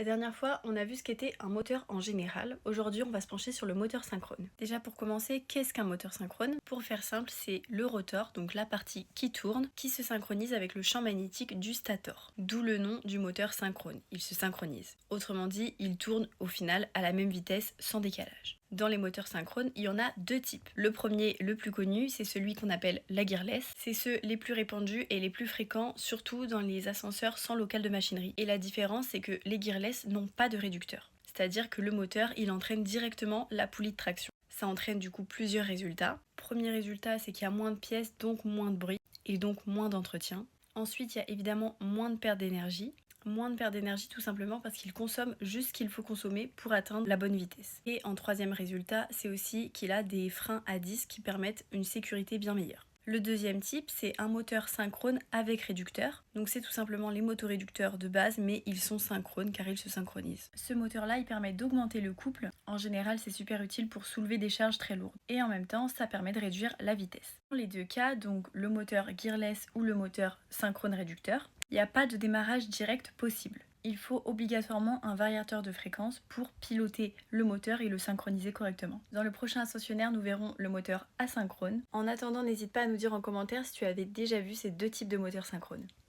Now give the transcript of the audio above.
La dernière fois, on a vu ce qu'était un moteur en général. Aujourd'hui, on va se pencher sur le moteur synchrone. Déjà pour commencer, qu'est-ce qu'un moteur synchrone? Pour faire simple, c'est le rotor, donc la partie qui tourne, qui se synchronise avec le champ magnétique du stator. D'où le nom du moteur synchrone. Il se synchronise. Autrement dit, il tourne au final à la même vitesse sans décalage. Dans les moteurs synchrones, il y en a deux types. Le premier, le plus connu, c'est celui qu'on appelle la gearless. C'est ceux les plus répandus et les plus fréquents, surtout dans les ascenseurs sans local de machinerie. Et la différence, c'est que les gearless n'ont pas de réducteur. C'est-à-dire que le moteur, il entraîne directement la poulie de traction. Ça entraîne du coup plusieurs résultats. Premier résultat, c'est qu'il y a moins de pièces, donc moins de bruit, et donc moins d'entretien. Ensuite, il y a évidemment moins de perte d'énergie. Moins de perte d'énergie tout simplement parce qu'il consomme juste ce qu'il faut consommer pour atteindre la bonne vitesse. Et en troisième résultat, c'est aussi qu'il a des freins à disque qui permettent une sécurité bien meilleure. Le deuxième type, c'est un moteur synchrone avec réducteur. Donc c'est tout simplement les motoréducteurs de base, mais ils sont synchrones car ils se synchronisent. Ce moteur-là, il permet d'augmenter le couple. En général, c'est super utile pour soulever des charges très lourdes. Et en même temps, ça permet de réduire la vitesse. Dans les deux cas, donc le moteur gearless ou le moteur synchrone réducteur, il n'y a pas de démarrage direct possible. Il faut obligatoirement un variateur de fréquence pour piloter le moteur et le synchroniser correctement. Dans le prochain ascensionnaire, nous verrons le moteur asynchrone. En attendant, n'hésite pas à nous dire en commentaire si tu avais déjà vu ces deux types de moteurs synchrones.